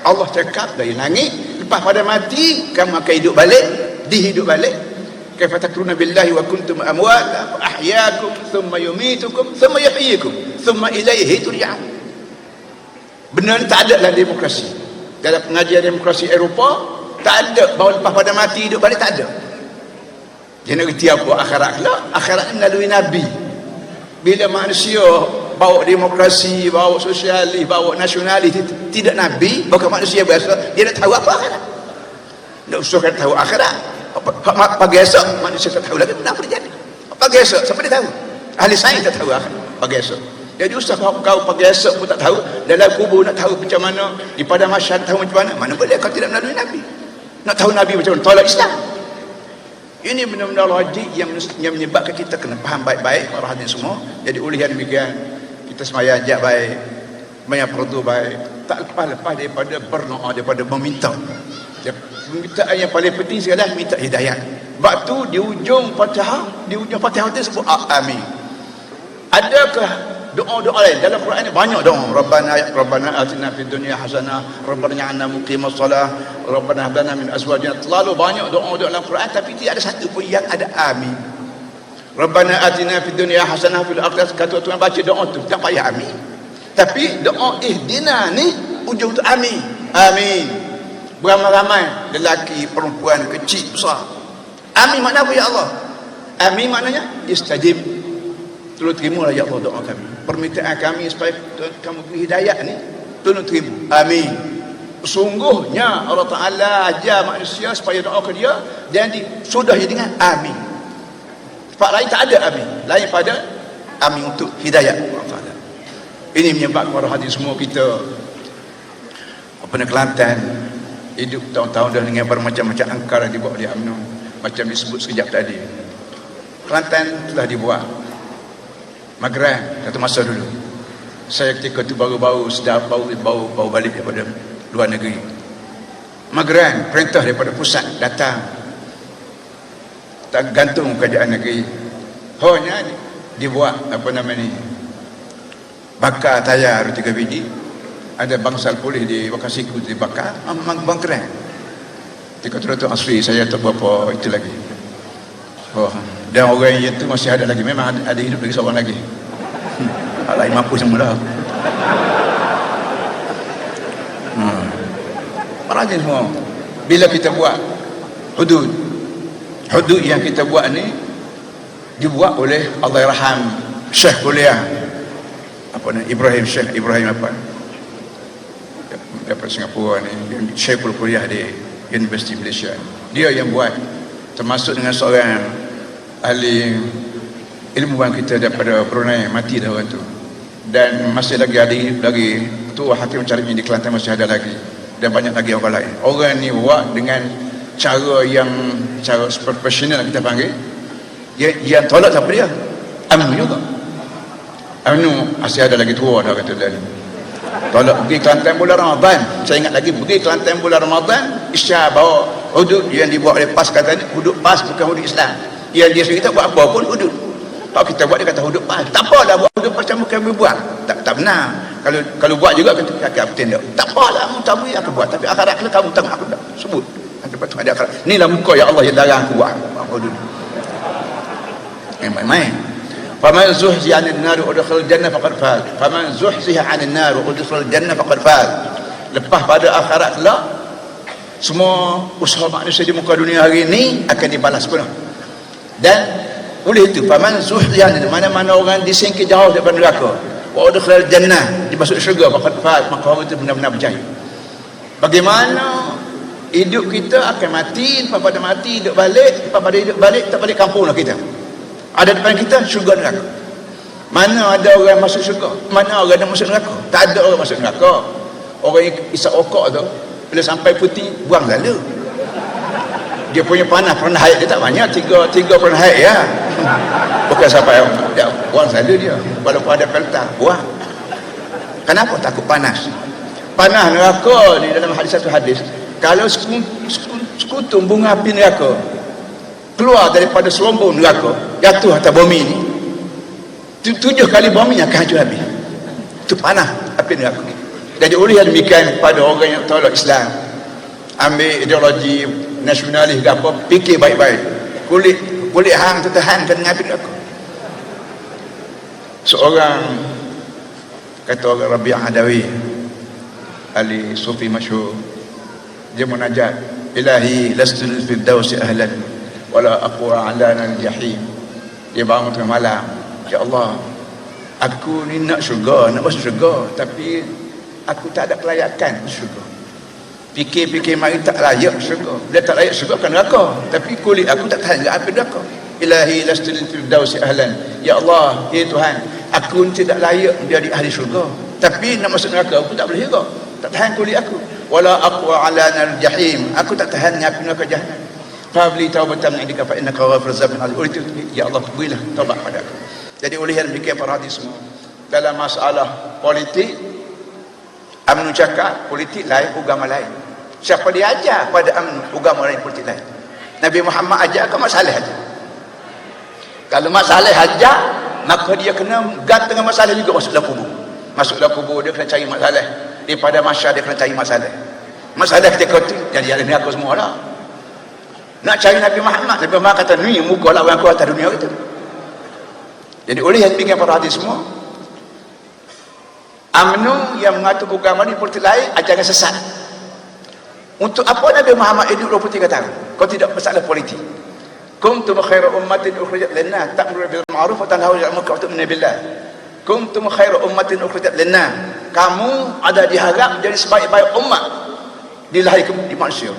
Allah cakap dari langit, lepas pada mati kamu akan hidup balik, dihidup balik. Kaifa takruna billahi wa kuntum amwata fa ahyaakum thumma yumitukum thumma yuhyikum thumma ilaihi turja'un. Benar tak ada dalam demokrasi. Dalam pengajian demokrasi Eropah tak ada bahawa lepas pada mati hidup balik, tak ada. Dia nak kerti apa akhirat kelak? Akhirat melalui Nabi. Bila manusia bawa demokrasi, bawa sosialis, bawa nasionalis, tidak Nabi, bukan manusia biasa, dia nak tahu apa akhirat. Nak usulkan tahu akhirat. Pagi esok manusia tak tahu lagi apa terjadi. Pagi esok siapa dia tahu? Ahli sains tak tahu pagi esok. Jadi usah kau pagi esok pun tak tahu, dalam kubur nak tahu macam mana, di padang mahsyar tahu macam mana boleh kau tidak melalui Nabi. Nak tahu Nabi macam mana, tolak Islam. Ini benar-benar logik yang menyebabkan kita kena faham baik-baik para hadirin semua. Jadi oleh yang demikian, kita sembahyang hajat baik, sembahyang fardu baik, tak lepas daripada berdoa, daripada meminta. Permintaan yang paling penting sekali minta hidayah. Sebab tu di ujung Fatihah itu sebut amin. Adakah doa-doa lain dalam Quran ni? Banyak doa. Rabbana atina fid dunya hasanah, Rabbana ja'alna muqimas salah, Rabbana hab lana min azwajina. Terlalu banyak doa-doa dalam Quran, tapi tidak ada satu pun yang ada amin. Rabbana atina fid dunya hasanah fil akhirati, kata Tuhan baca doa tu tak payah amin. Tapi doa ihdina ni ujung tu amin. Amin. Beramai-ramai, lelaki, perempuan, kecil, besar. Amin makna apa ya Allah? Amin maknanya istajib. Tolong terimalah ya Allah doa kami. Permintaan kami supaya kamu beri hidayah ni, tolong terima. Amin. Sungguhnya Allah Ta'ala ajar manusia supaya doa ke dia, dan disudahi dengan amin. Tempat lain tak ada amin. Lain pada amin untuk hidayah Allah Ta'ala. Ini menyebabkan para hadirin semua kita Kelantan hidup tahun-tahun dah dengan bermacam-macam angkara dibuat oleh UMNO, macam disebut sekejap tadi. Kelantan telah dibuat Mageran satu masa dulu. Saya ketika itu baru-baru sedap baru balik daripada luar negeri. Mageran perintah daripada pusat datang, tak gantung keadaan negeri, hanya dibuat apa nama ni, bakar tayar 3 biji. Ada bangsal polis di Wakasiku dibakar, memang keren. Ketika Tuan Asri saya tak berapa itu lagi. Dan orang yang itu masih ada lagi, memang ada hidup lagi seorang lagi. Lain mampu semula. Rajin semua. Bila kita buat hudud yang kita buat ni dibuat oleh Allahyarham Syekh Kuliah Syekh Ibrahim daripada Singapura ni, Syekhul Kuliah di Universiti Malaysia. Dia yang buat, termasuk dengan seorang ahli ilmuwan kita daripada Brunei, mati dah orang tu, dan masih lagi ketua hakim syari'i di Kelantan masih ada lagi, dan banyak lagi orang lain. Orang ni buat dengan cara profesional kita panggil, yang tolak siapa dia? UMNO juga. UMNO masih ada lagi tua dah kata dia. Tolak pergi Kelantan bulan Ramadan. Saya ingat lagi pergi Kelantan bulan Ramadan, isyar bawa hudud yang dibuat oleh PAS, kata ni hudud PAS bukan hudud Islam. Yang dia sendiri tak buat apa pun hudud. Kalau kita buat dia kata hudud PAS. Tak apalah buat hudud PAS macam kami buat. Tak benar. Kalau buat juga kata kapten dia. Tak apalah kamu tahu aku buat, tapi akhirat kalau kamu tahu aku tak sebut. Ada patut ada akhirat. Inilah muka ya Allah yang larang aku buat hudud. Main-main. Faman zuhziha 'anil nar wa udkhilal jannah faqad faz. Faman zuhziha 'anil nar wa udkhilal jannah faqad faz. Lepas pada akhirat kelak, semua usaha manusia di muka dunia hari ini akan dibalas penuh. Dan oleh itu, faman zuhziha, mana-mana orang disingkir jauh daripada neraka, wa udkhilal jannah, dimasuk syurga, faqad faz, maka orang itu benar-benar berjaya. Bagaimana hidup kita akan mati, lepas pada mati hidup balik, lepas pada hidup balik tak balik kampung lah kita. Ada depan kita syurga neraka. Mana ada orang masuk syurga? Mana orang yang masuk neraka? Tak ada orang masuk neraka. Orang yang isap okok tu, bila sampai putih buang lalu. Dia punya pernah haid dia tak banyak, tiga pernah haid ya. Bukan sampai dia buang lalu dia. Walaupun ada pelta, buang. Kenapa? Takut panas. Panas neraka ni dalam satu hadis. Kalau sekutum bunga api neraka keluar daripada selombong neraka, jatuh atas bumi ni, 7 kali bumi akan hancur habis. Itu panah api neraka. Jadi oleh yang demikian, pada orang yang tolak Islam, ambil ideologi nasionalis ke apa, fikir baik-baik, kulit hang tertahankan dengan api neraka. Seorang kata orang Rabi' Adawi, ahli sufi masyhur, dia munajat, ilahi lastu lil firdausi ahlan wala aqwa alana al-jahim. Dia bangun tengah malam, ya Allah, aku ni nak syurga, nak masuk syurga, tapi aku tak ada kelayakan syurga. Fikir-fikir mari tak layak syurga. Dia tak layak syurga kan neraka, tapi kulit aku tak tahan dengan api neraka. Ilahi lastu lil firdausi ahlan, ya Allah, ya Tuhan, aku tidak layak menjadi ahli syurga, tapi nak masuk neraka aku tak boleh juga, tak tahan kulit aku. Wala aqwa alana al-jahim, aku tak tahan dengan api neraka jahannam. Fabli taubatan min indika fa innaka ghafurur rahim. Oleh itu ya Allah, berilah taubat pada aku. Jadi oleh yang demikian para hadirin semua, dalam masalah politik, UMNO cakap politik lain, agama lain. Siapa dia ajar pada UMNO agama lain, politik lain? Nabi Muhammad ajar ke Mak Saleh ajar? Kalau Mak Saleh ajar, maka dia kena gantung dengan Mak Saleh juga masuk dalam kubur. Masuk dalam kubur dia kena cari Mak Saleh. Daripada masyarakat dia kena cari Mak Saleh. Mak Saleh ketika itu jadi ahli neraka semua lah. Nak cari Nabi Muhammad, Nabi Muhammad kata ni muka lawan aku atas dunia itu. Jadi oleh yang demikian para hadis semua, UMNO yang mengatur agama ni politik lain, ajaran sesat. Untuk apa Nabi Muhammad hidup 23 tahun kalau tidak masalah politik? Kuntum khairu ummatin ukhrijat lin-nas ta'muru bil ma'ruf wa tanhauna 'anil munkar wa tu'minuna billah. Kuntum khairu ummatin ukhrijat lin-nas, kamu ada diharap menjadi sebaik-baik umat dilahirkan di manusia.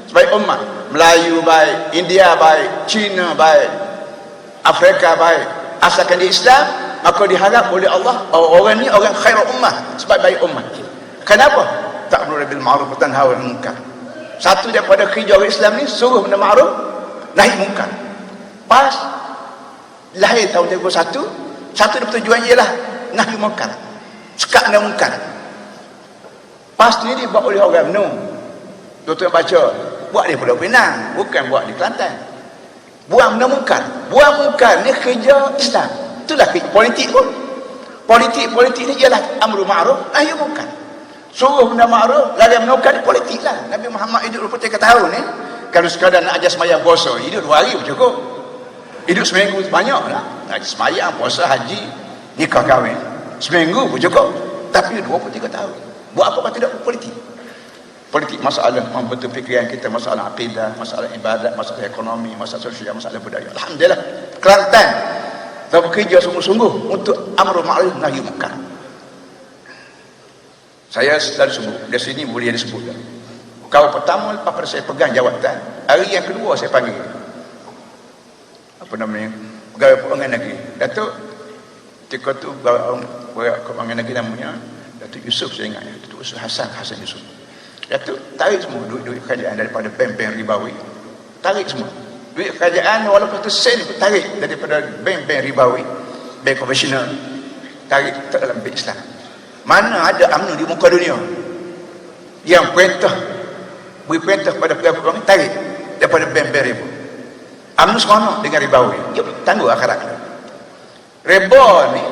Sebaik umat, Melayu baik, India baik, Cina baik, Afrika baik, asalkan di Islam, maka diharap oleh Allah orang ni orang khairul ummah, sebaik-baik umat. Kenapa? Ta'muru bil ma'ruf wa tanhauna 'anil munkar. Satu daripada kerja orang Islam ni suruh benda ma'ruf, nahi munkar. Pas lahir tahun 31, satu daripada tujuan ialah nahi munkar, sekat dengan munkar. Pas ni dibuat oleh orang UMNO. Tuan-tuan baca, buat di Pulau Pinang, bukan buat di Kelantan. Buang benda munkar. Buang munkar ni kerja Islam. Itulah politik pun. Politik ni ialah amru ma'ruf nahi munkar. Suruh benda ma'ruf, larang munkar, ni politik lah. Nabi Muhammad hidup 23 tahun ni, kalau sekadar nak ajar semayang puasa, hidup 2 hari pun cukup. Hidup seminggu banyak lah. Nak semayang, puasa, haji, nikah kahwin, seminggu pun cukup. Tapi 23 tahun buat apa kalau tidak politik? Politik masalah membentuk fikiran kita, masalah akidah, masalah ibadat, masalah ekonomi, masalah sosial, masalah budaya. Alhamdulillah Kelantan telah bekerja sungguh-sungguh untuk amru ma'ruf nahi munkar. Saya selalu sebut, dari sini boleh disebut. Kau pertama lepas pada saya pegang jawatan, hari yang kedua saya panggil apa namanya, pegawai keuangan negeri, Datuk, ketika tu pegawai keuangan negeri namanya Datuk Yusof, saya ingat, Datuk Yusof Hasan Yusuf. Datuk tarik semua duit kerajaan daripada bank-bank ribawi. Tarik semua. Duit kerajaan walaupun tu sen pun tarik daripada bank-bank ribawi, bank konvensional. Tarik tak dalam bank Islam. Mana ada UMNO di muka dunia yang beri perintah kepada pegawai tarik daripada bank-bank riba. UMNO seronok dengan ribawi. Dia tangguh akhirat kita. Riba ni,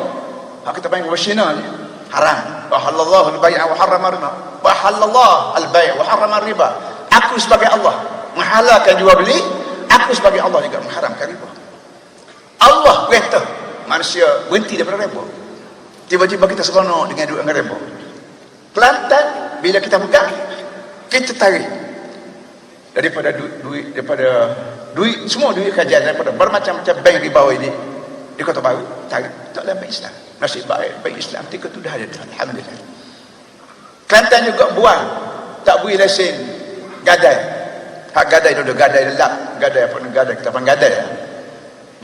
kita panggil konvensional ni, haram. Wahallallahu al-bay' wa harrama riba. Wahallallahu al-bay' wa harrama riba. Aku sebagai Allah menghalalkan jual beli, aku sebagai Allah juga mengharamkan riba. Allah perintah manusia berhenti daripada riba. Tiba-tiba kita seronok dengan duit dengan riba. Kelantan bila kita pegang, kita tarik daripada duit semua duit kerajaan daripada bermacam-macam bank ribawi ini di Kota Baru, tarik tak dalam bank Islam. Nasib baik bank Islam ketika tu dah ada, alhamdulillah. Kelantan juga buang, tak beri lesen gadai. Hak gadai dulu, gadai lelap, gadai apa, gadai kita panggil gadai ya.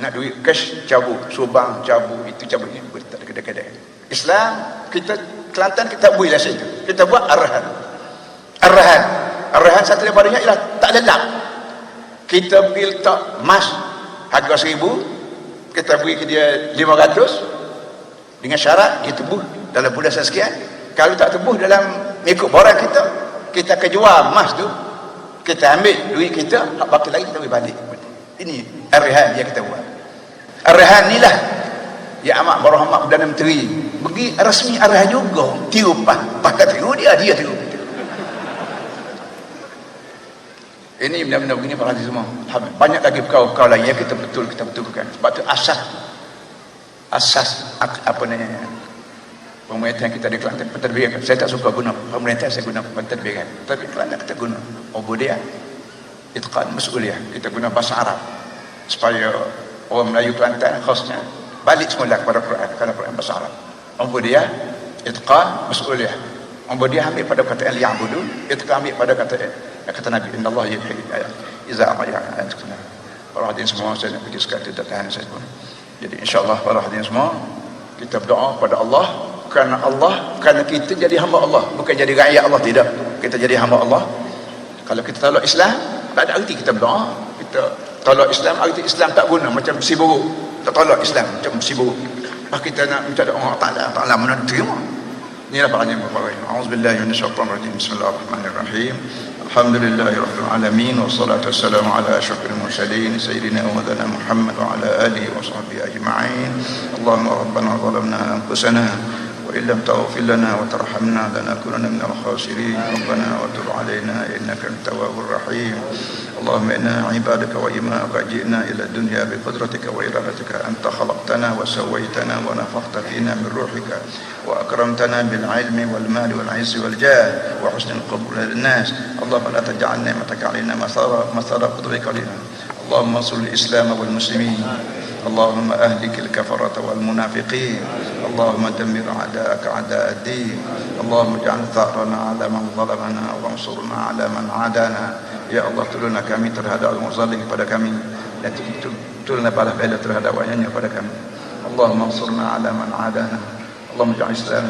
Nak duit cash cabut, Subang cabut, itu cabut ni, tak ada kedai-kedai. Islam kita Kelantan kita beri lesen tu, kita buat arahan satu daripadanya ialah tak lelap. Kita pergi letak emas harga 1,000, kita beri ke dia 500 dengan syarat dia tebuh dalam bulan sekian. Kalau tak tebuh dalam mengikut barang kita akan jual emas tu, kita ambil duit kita, hak baki lagi kita beri balik. Ini arahan yang kita buat. Arahan ni lah yang amat berahmat Perdana Menteri bagi rasmi arahan juga. Tiru pakai tiru dia tiru kita. Ini benar-benar begini para hadirin semua. Banyak lagi perkara-perkara lain yang kita betulkan. Sebab tu asas apa ni pemerintahan kita di Kelantan, pentadbiran. Saya tak suka guna pemerintahan, saya guna pentadbiran. Tapi Kelantan kita guna ubudiyah, itqan, mas'uliyah. Kita guna bahasa Arab supaya orang Melayu Kelantan khasnya balik semula kepada Quran, kerana Quran bahasa Arab. Ubudiyah, itqan, mas'uliyah. Ubudiyah ambil pada kata al-ya'budu, itqan ambil pada kata Nabi innallaha yuhibbu iza amaya antukuna. Para hadirin semua, saya nak pergi sekali tak tahan saya pun. Jadi insya-Allah para hadirin semua, kita berdoa kepada Allah, kerana kita jadi hamba Allah, bukan jadi rakyat Allah, tidak. Kita jadi hamba Allah. Kalau kita tolak Islam, tak ada arti kita berdoa. Kita tolak Islam, arti Islam tak guna, macam besi buruk. Kita tolak Islam macam besi buruk. Kita nak minta doa Allah Taala mana terima. Inilah para hadirin berbahagia. Auzubillahi minasyaitonir rajim. Bismillahirrahmanirrahim. Alhamdulillahirabbil alamin wassalatu wassalamu ala asyrafil mursalin sayyidina wa nabiyina Muhammad wa ala alihi wa sahbihi ajma'in. Allahumma rabbana zalamna anfusana wa illam taghfir lana wa tarhamna lanakunanna minal khasirin. Rabbana wa tub alaina innaka antat tawwabur rahim. Allahumma inna ibadaka wa ima'aka ji'na ila dunya bi qudratika wa iradatika anta khalaqtana wa sawaitana wa nafakhta fina min ruhika wa akramtana bil ilmi wal mali wal 'izzi wal jah wa husnil qabul lin nas. Allahumma la taj'al ni'mataka 'alaina masara qudratika lana. Allahumma salli al-islam wal muslimin. اللهم أهلك الكفرة والمنافقين. اللهم دمر أعداءك أعداء الدين. اللهم اجعل ثأرنا على من ظلمنا وانصرنا على من عادانا. Ya Allah, tolonglah kami terhadap orang zalim kepada kami, dan tolonglah balas bala terhadap wayanya kepada kami. Allahumma ansurna ala man adana. Allahumma ja'al Islam,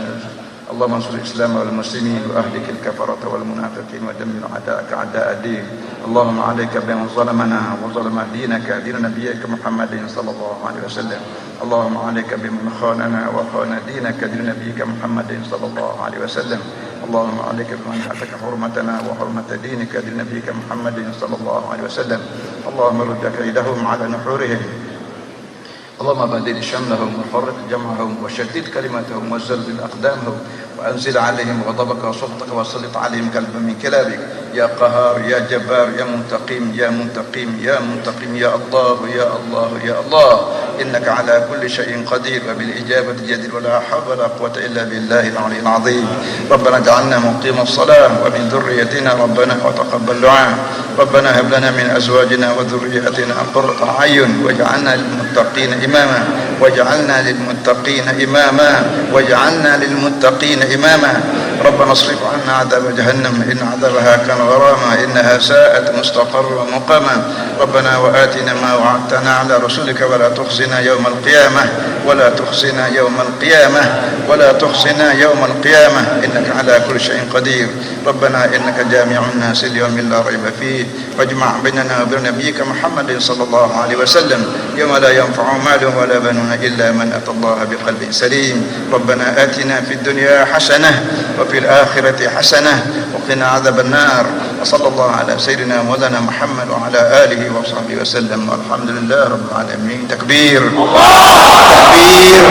Allahumma ansur Islam wal muslimin wa ahlikil kafarata wal munafiqin wa dammir a'da'aka a'da'a ad-din. Allahumma 'alaika biman zalamana wa zalama dinaka din nabiyyika Muhammadin sallallahu alaihi wasallam. Allahumma 'alaika biman khanana wa khana dinaka din nabiyyika Muhammadin sallallahu alaihi wasallam. اللهم عليك بمن أتك حرمتنا وحرمة دينك لنبيك محمد صلى الله عليه وسلم. اللهم رد كيدهم على نحورهم. اللهم بدل شملهم وفرق جمعهم وشدد كلمتهم وزلزل أقدامهم وأنزل عليهم غضبك وسخطك وسلط عليهم كلبا من كلابك. يا قهار يا جبار يا منتقم يا منتقم يا منتقم يا الله يا الله يا الله إنك على كل شيء قدير وبالإجابة جدير ولا حول ولا قوة إلا بالله العلي العظيم. ربنا اجعلنا مقيم الصلاة ومن ذريتنا ربنا وتقبل دعاء. ربنا هب لنا من أزواجنا وذرياتنا قرة أعين واجعلنا للمتقين إماما واجعلنا للمتقين إماما واجعلنا للمتقين إماما. ربنا اصرف عنا عذاب جهنم إن عذابها كان غراما إنها ساءت مستقرا ومقاما ربنا وآتنا ما وعدتنا على رسولك ولا تخزنا يوم القيامة ولا تخزنا يوم القيامة ولا تخزنا يوم القيامة إنك على كل شيء قدير ربنا إنك جامع الناس اليوم لا ريب فيه واجمع بيننا وبين نبيك محمد صلى الله عليه وسلم يوم لا ينفع مال ولا بنون إلا من أتى الله بقلب سليم ربنا آتنا في الدنيا حسنة وفي الآخرة حسنة وقنا عذاب النار وصلى الله على سيدنا مولانا محمد وعلى آله وصحبه وسلم والحمد لله رب العالمين تكبير تكبير